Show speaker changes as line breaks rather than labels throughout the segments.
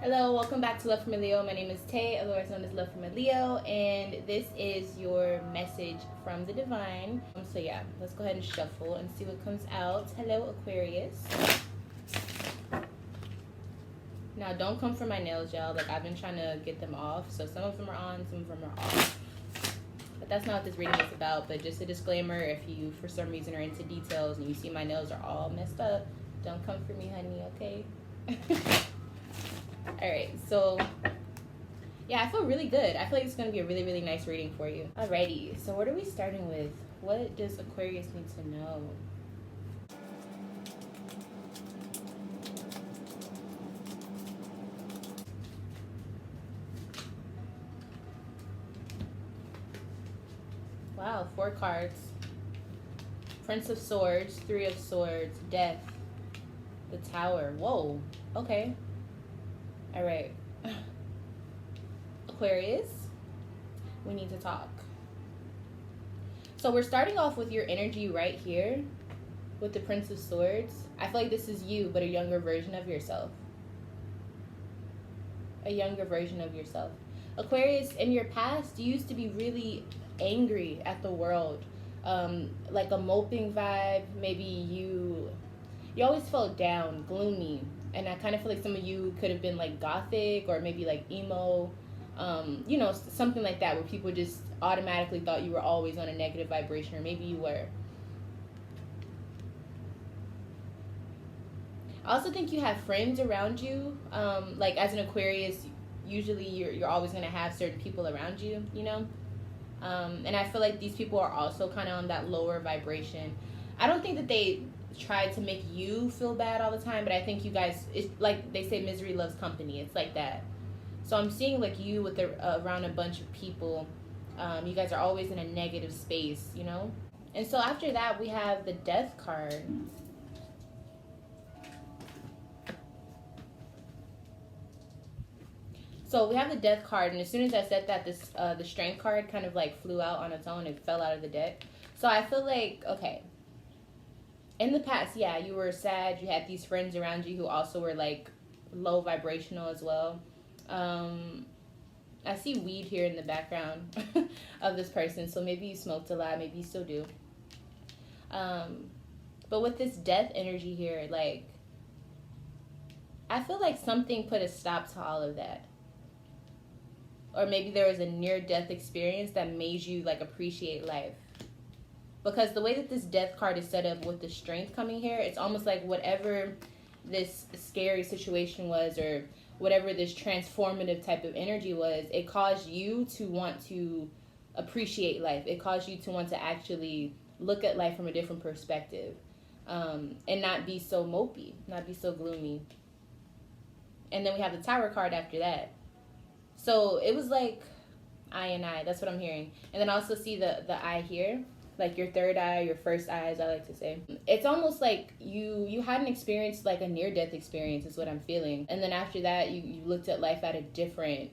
Hello, welcome back to Love from Leo. My name is Tay, otherwise known as Love from Leo, and this is your message from the divine. So yeah, let's go ahead and shuffle and see what comes out. Hello, Aquarius. Now, don't come for my nails, y'all. Like, I've been trying to get them off, so some of them are on, some of them are off. But that's not what this reading is about. But just a disclaimer: if you, for some reason, are into details and you see my nails are all messed up, don't come for me, honey. Okay. Alright, so yeah, I feel really good. I feel like it's going to be a really, really nice reading for you. Alrighty, so what are we starting with? What does Aquarius need to know? Wow, 4 cards. Prince of Swords, 3 of Swords, Death, the Tower. Whoa, okay. All right, Aquarius, we need to talk. So we're starting off with your energy right here with the Prince of Swords. I feel like this is you, but a younger version of yourself. A younger version of yourself. Aquarius, in your past, you used to be really angry at the world. Like a moping vibe. Maybe you always felt down, gloomy. And I kind of feel like some of you could have been like gothic or maybe like emo, you know, something like that, where people just automatically thought you were always on a negative vibration, or maybe you were. I also think you have friends around you. Like as an Aquarius, usually you're always going to have certain people around you, you know. And I feel like these people are also kind of on that lower vibration. I don't think that they try to make you feel bad all the time, but I think you guys, it's like they say, misery loves company. It's like that. So I'm seeing like you with around a bunch of people. You guys are always in a negative space, you know. And so after that, we have the Death card. So we have the Death card, and as soon as I said that, this the Strength card kind of like flew out on its own. It fell out of the deck. So I feel like, okay, in the past, yeah, you were sad. You had these friends around you who also were like low vibrational as well. I see weed here in the background of this person, so maybe you smoked a lot, maybe you still do. But with this Death energy here, like, I feel like something put a stop to all of that. Or maybe there was a near-death experience that made you like appreciate life. Because the way that this Death card is set up with the Strength coming here, it's almost like whatever this scary situation was, or whatever this transformative type of energy was, it caused you to want to appreciate life. It caused you to want to actually look at life from a different perspective, and not be so mopey, not be so gloomy. And then we have the Tower card after that. So it was like I, that's what I'm hearing. And then I also see the eye here, like your third eye, your first eye, as I like to say. It's almost like you had an experience, like a near-death experience is what I'm feeling. And then after that, you looked at life at a different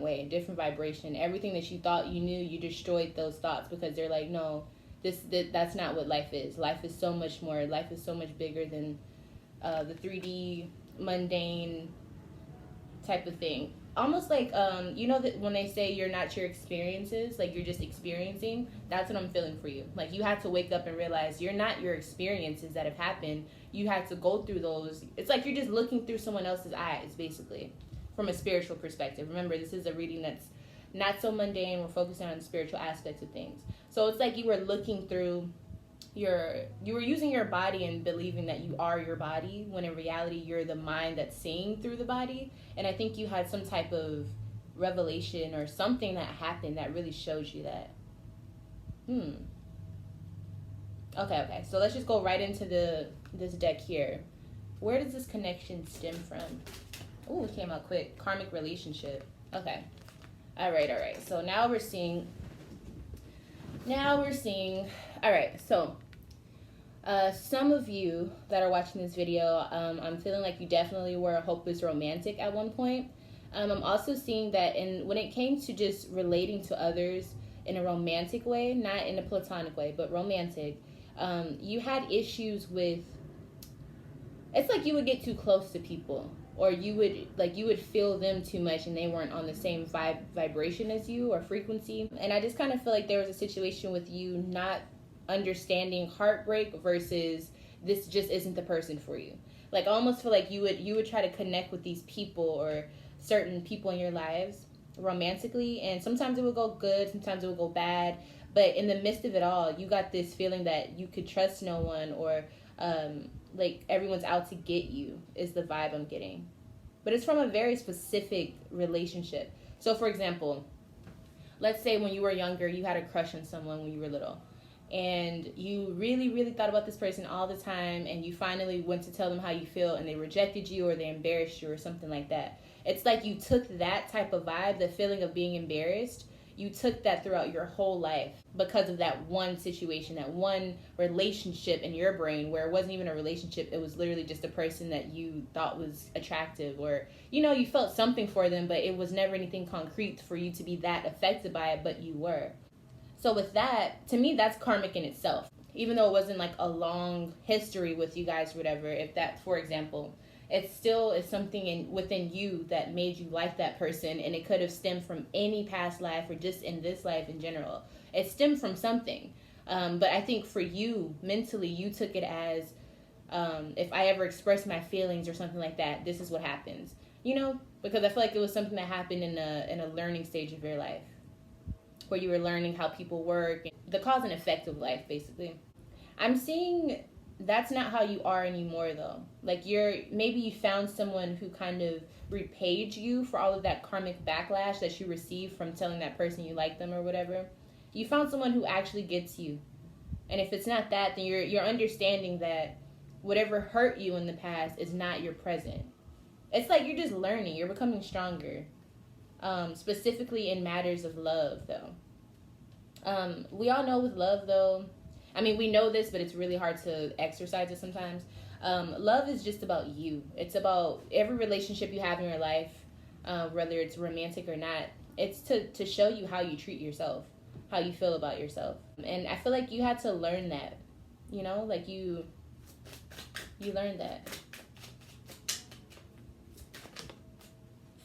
way, a different vibration. Everything that you thought you knew, you destroyed those thoughts, because they're like, no, that's not what life is. Life is so much more. Life is so much bigger than the 3D, mundane type of thing. Almost like, you know that when they say you're not your experiences, like you're just experiencing, that's what I'm feeling for you. Like you had to wake up and realize you're not your experiences that have happened. You had to go through those. It's like you're just looking through someone else's eyes, basically, from a spiritual perspective. Remember, this is a reading that's not so mundane. We're focusing on the spiritual aspects of things. So it's like you were looking through you were using your body and believing that you are your body, when in reality you're the mind that's seeing through the body. And I think you had some type of revelation or something that happened that really shows you that. Okay, so let's just go right into this deck here. Where does this connection stem from? Oh, it came out quick. Karmic relationship. Okay. All right. So now we're seeing, all right, so some of you that are watching this video, I'm feeling like you definitely were a hopeless romantic at one point. I'm also seeing that when it came to just relating to others in a romantic way, not in a platonic way, but romantic, you had issues with, it's like you would get too close to people. or you would feel them too much and they weren't on the same vibration as you or frequency. And I just kind of feel like there was a situation with you not understanding heartbreak versus this just isn't the person for you. Like I almost feel like you would try to connect with these people or certain people in your lives romantically, and sometimes it would go good, sometimes it would go bad, but in the midst of it all you got this feeling that you could trust no one, or like everyone's out to get you is the vibe I'm getting. But it's from a very specific relationship. So for example, let's say when you were younger you had a crush on someone when you were little, and you really, really thought about this person all the time, and you finally went to tell them how you feel and they rejected you or they embarrassed you or something like that. It's like you took that type of vibe, the feeling of being embarrassed, you took that throughout your whole life because of that one situation, that one relationship in your brain where it wasn't even a relationship. It was literally just a person that you thought was attractive, or, you felt something for them, but it was never anything concrete for you to be that affected by it, but you were. So with that, to me, that's karmic in itself. Even though it wasn't like a long history with you guys or whatever, if that, for example, it still is something within you that made you like that person, and it could have stemmed from any past life or just in this life in general. It stemmed from something. But I think for you, mentally, you took it as, if I ever express my feelings or something like that, this is what happens. Because I feel like it was something that happened in a learning stage of your life, where you were learning how people work, the cause and effect of life, basically. I'm seeing that's not how you are anymore, though. Like maybe you found someone who kind of repaid you for all of that karmic backlash that you received from telling that person you like them or whatever. You found someone who actually gets you. And if it's not that, then you're understanding that whatever hurt you in the past is not your present. It's like you're just learning, you're becoming stronger. Specifically in matters of love, though. We all know with love, though, I mean, we know this, but it's really hard to exercise it sometimes. Love is just about you. It's about every relationship you have in your life, whether it's romantic or not. It's to show you how you treat yourself, how you feel about yourself. And I feel like you had to learn that, like you learned that.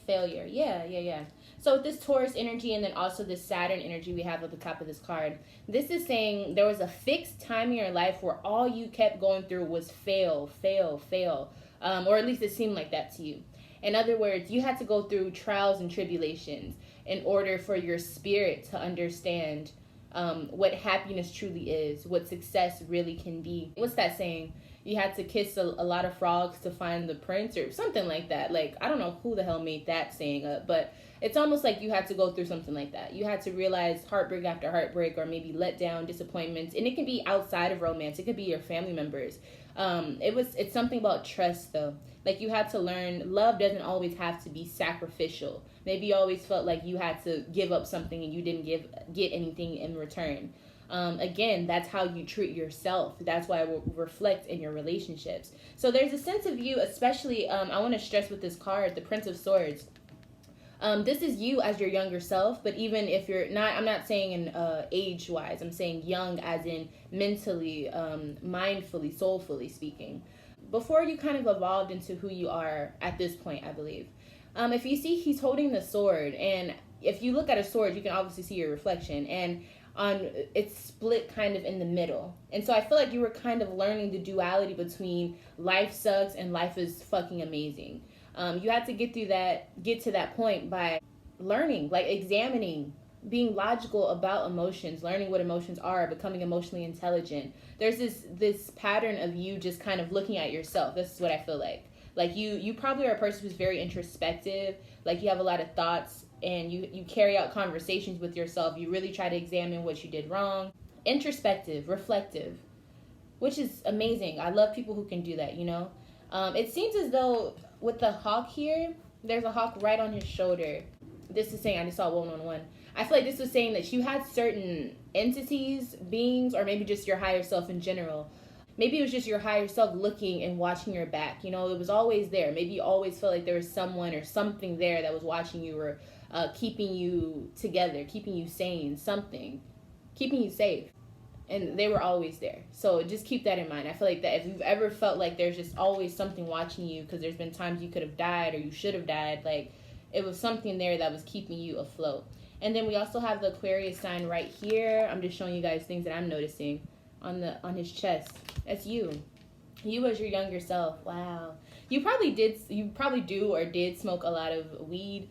Failure. Yeah. So with this Taurus energy and then also this Saturn energy we have at the top of this card, this is saying there was a fixed time in your life where all you kept going through was fail. Or at least it seemed like that to you. In other words, you had to go through trials and tribulations in order for your spirit to understand what happiness truly is, what success really can be. What's that saying? You had to kiss a lot of frogs to find the prince, or something like that. Like, I don't know who the hell made that saying up, but it's almost like you had to go through something like that. You had to realize heartbreak after heartbreak, or maybe letdown, disappointments. And it can be outside of romance. It could be your family members. It's something about trust, though. Like, you had to learn love doesn't always have to be sacrificial. Maybe you always felt like you had to give up something and you didn't get anything in return. Again, that's how you treat yourself. That's why it will reflect in your relationships. So there's a sense of you, especially, I want to stress with this card, the Prince of Swords. This is you as your younger self, but even if you're not, I'm not saying in age-wise, I'm saying young as in mentally, mindfully, soulfully speaking. Before you kind of evolved into who you are at this point, I believe. If you see, he's holding the sword, and if you look at a sword, you can obviously see your reflection, and it's split kind of in the middle. And so I feel like you were kind of learning the duality between life sucks and life is fucking amazing. You had to get to that point by learning, like examining, being logical about emotions, learning what emotions are, becoming emotionally intelligent. There's this pattern of you just kind of looking at yourself. This is what I feel like. Like you probably are a person who's very introspective, like you have a lot of thoughts, and you carry out conversations with yourself. You really try to examine what you did wrong. Introspective, reflective, which is amazing. I love people who can do that, It seems as though with the hawk here, there's a hawk right on his shoulder. This is saying, I just saw one. I feel like this was saying that you had certain entities, beings, or maybe just your higher self in general. Maybe it was just your higher self looking and watching your back. It was always there. Maybe you always felt like there was someone or something there that was watching you, or keeping you together, keeping you sane, something, keeping you safe. and they were always there. So just keep that in mind. I feel like that if you've ever felt like there's just always something watching you, because there's been times you could have died or you should have died, like it was something there that was keeping you afloat. And then we also have the Aquarius sign right here. I'm just showing you guys things that I'm noticing on his chest. That's you. You as your younger self. Wow. You probably do or did smoke a lot of weed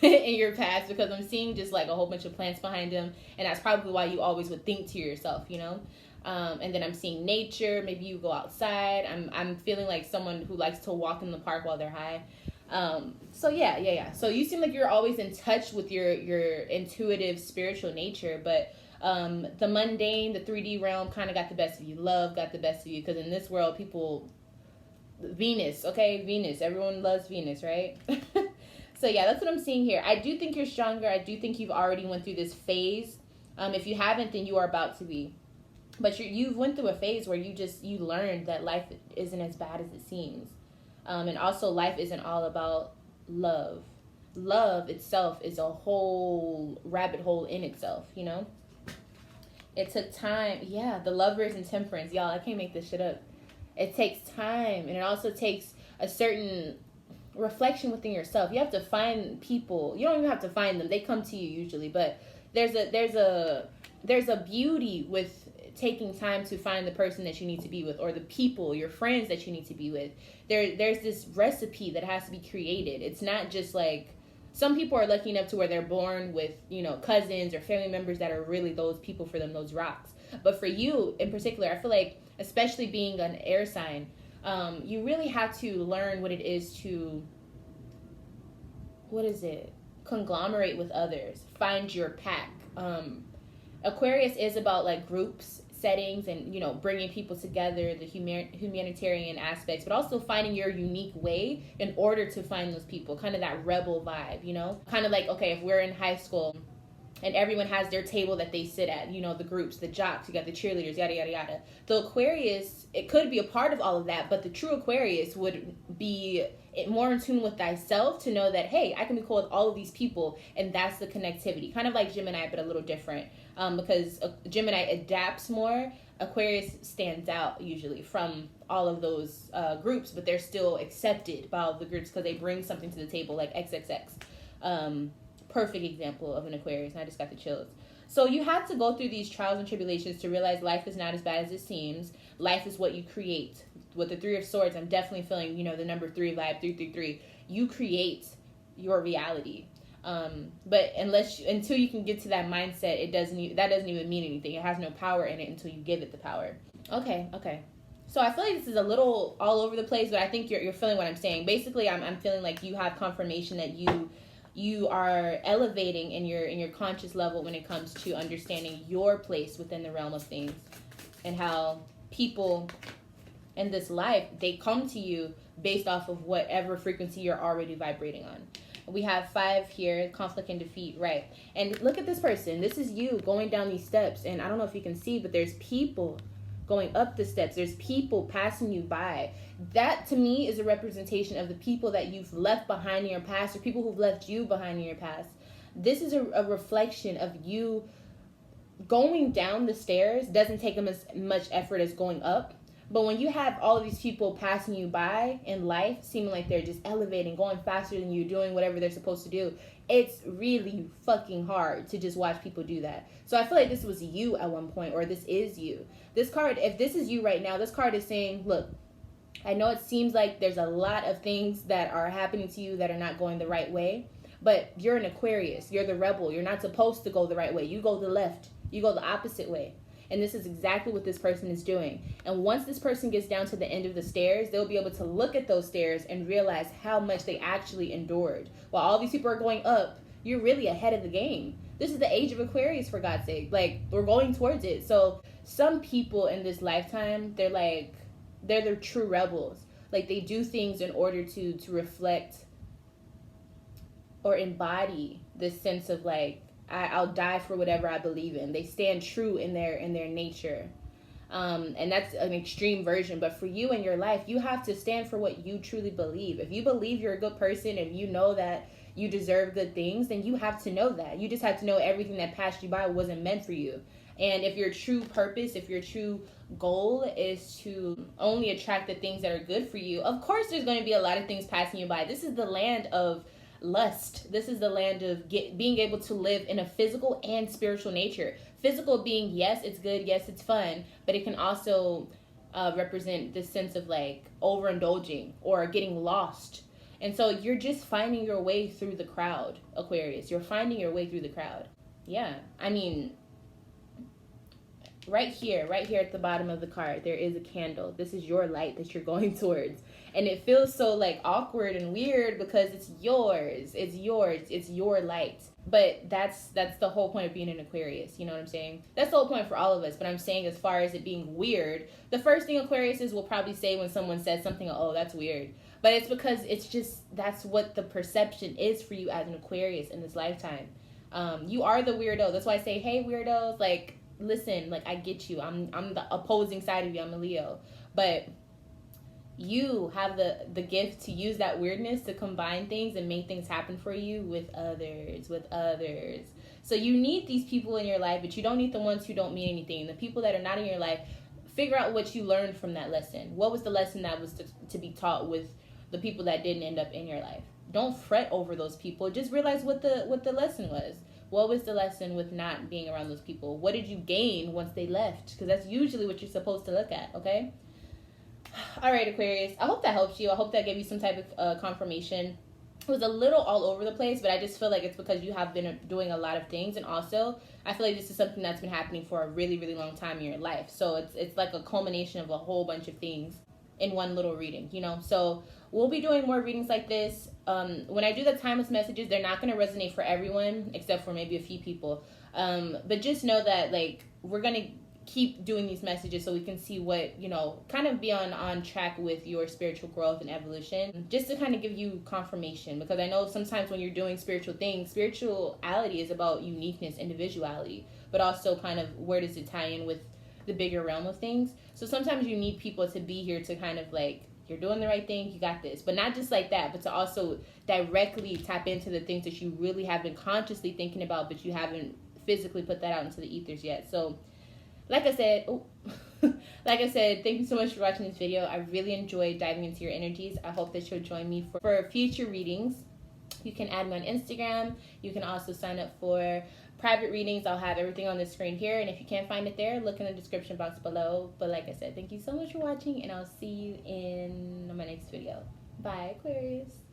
in your past, because I'm seeing just like a whole bunch of plants behind him, and that's probably why you always would think to yourself, you know. And then I'm seeing nature. Maybe you go outside. I'm feeling like someone who likes to walk in the park while they're high. So yeah. So you seem like you're always in touch with your intuitive spiritual nature, but the mundane, the 3D realm kind of got the best of you. Love got the best of you, because in this world, Venus, everyone loves Venus, right? So yeah, that's what I'm seeing here. I do think you're stronger. I do think you've already went through this phase. If you haven't, then you are about to be. But you've went through a phase where you learned that life isn't as bad as it seems. And also life isn't all about love. Love itself is a whole rabbit hole in itself, you know? It took time. Yeah, the Lovers and Temperance. Y'all, I can't make this shit up. It takes time, and it also takes a certain reflection within yourself. You have to find people. You don't even have to find them. They come to you usually, but there's a beauty with taking time to find the person that you need to be with, or the people, your friends that you need to be with. There's this recipe that has to be created. It's not just like, some people are lucky enough to where they're born with, you know, cousins or family members that are really those people for them, those rocks. But for you in particular, I feel like, especially being an air sign, you really have to learn what it is to, conglomerate with others, find your pack. Aquarius is about like groups, settings, and, you know, bringing people together, the humanitarian aspects, but also finding your unique way in order to find those people, kind of that rebel vibe, you know, kind of like, okay, if we're in high school and everyone has their table that they sit at, you know, the groups, the jocks, you got the cheerleaders, yada, yada, yada. The Aquarius, it could be a part of all of that, but the true Aquarius would be more in tune with thyself to know that, hey, I can be cool with all of these people, and that's the connectivity. Kind of like Gemini, but a little different, because Gemini adapts more. Aquarius stands out usually from all of those groups, but they're still accepted by all of the groups because they bring something to the table, like XXX. Perfect example of an Aquarius, and I just got the chills. So you have to go through these trials and tribulations to realize life is not as bad as it seems. Life is what you create. With the Three of Swords, I'm definitely feeling, you know, the number 3 vibe, 333. You create your reality. But until you can get to that mindset, that doesn't even mean anything. It has no power in it until you give it the power. Okay. So I feel like this is a little all over the place, but I think you're feeling what I'm saying. Basically, I'm feeling like you have confirmation that you are elevating in your conscious level when it comes to understanding your place within the realm of things, and how people in this life, they come to you based off of whatever frequency you're already vibrating on. We have 5 here, conflict and defeat, right? And look at this person. This is you going down these steps, and I don't know if you can see, but there's people going up the steps. There's people passing you by. That to me is a representation of the people that you've left behind in your past, or people who've left you behind in your past. This is a reflection of you. Going down the stairs doesn't take as much effort as going up. But when you have all of these people passing you by in life, seeming like they're just elevating, going faster than you, doing whatever they're supposed to do, it's really fucking hard to just watch people do that. So I feel like this was you at one point, or this is you. This card, if this is you right now, this card is saying, look, I know it seems like there's a lot of things that are happening to you that are not going the right way, but you're an Aquarius. You're the rebel. You're not supposed to go the right way. You go the left. You go the opposite way. And this is exactly what this person is doing. And once this person gets down to the end of the stairs, they'll be able to look at those stairs and realize how much they actually endured. While all these people are going up, you're really ahead of the game. This is the age of Aquarius, for God's sake. Like, we're going towards it. So some people in this lifetime, they're the true rebels. Like, they do things in order to reflect or embody this sense of like, I'll die for whatever I believe in. They stand true in their nature. And that's an extreme version. But for you in your life, you have to stand for what you truly believe. If you believe you're a good person and you know that you deserve good things, then you have to know that. You just have to know everything that passed you by wasn't meant for you. And if your true purpose, if your true goal is to only attract the things that are good for you, of course there's going to be a lot of things passing you by. This is the land of lust. This is the land of being able to live in a physical and spiritual nature. Physical being, yes, it's good, yes, it's fun, but it can also represent this sense of like overindulging or getting lost. And so you're just finding your way through the crowd, Aquarius. You're finding your way through the crowd. Yeah, I mean, right here at the bottom of the card, there is a candle. This is your light that you're going towards. And it feels so like awkward and weird because it's yours. It's your light. But that's the whole point of being an Aquarius. You know what I'm saying? That's the whole point for all of us. But I'm saying, as far as it being weird, the first thing Aquariuses will probably say when someone says something, oh, that's weird. But it's because it's just, that's what the perception is for you as an Aquarius in this lifetime. You are the weirdo. That's why I say, hey, weirdos, like, listen, like, I get you. I'm the opposing side of you. I'm a Leo. But you have the gift to use that weirdness to combine things and make things happen for you with others. So you need these people in your life, but you don't need the ones who don't mean anything. The people that are not in your life, figure out what you learned from that lesson. What was the lesson that was to be taught with the people that didn't end up in your life? Don't fret over those people. Just realize what the lesson was. What was the lesson with not being around those people? What did you gain once they left? Because that's usually what you're supposed to look at, okay? All right, Aquarius. I hope that helps you. I hope that gave you some type of confirmation. It was a little all over the place, but I just feel like it's because you have been doing a lot of things. And also, I feel like this is something that's been happening for a really, really long time in your life. So it's like a culmination of a whole bunch of things in one little reading, you know? So we'll be doing more readings like this. When I do the timeless messages, they're not going to resonate for everyone, except for maybe a few people. But just know that, like, we're going to keep doing these messages so we can see what, you know, kind of be on track with your spiritual growth and evolution, just to kind of give you confirmation. Because I know sometimes when you're doing spiritual things, spirituality is about uniqueness, individuality, but also kind of where does it tie in with the bigger realm of things. So sometimes you need people to be here to kind of like, you're doing the right thing, you got this. But not just like that, but to also directly tap into the things that you really have been consciously thinking about, but you haven't physically put that out into the ethers yet. So like I said, thank you so much for watching this video. I really enjoyed diving into your energies. I hope that you'll join me for future readings. You can add me on Instagram. You can also sign up for private readings. I'll have everything on the screen here. And if you can't find it there, look in the description box below. But like I said, thank you so much for watching, and I'll see you in my next video. Bye, Aquarius.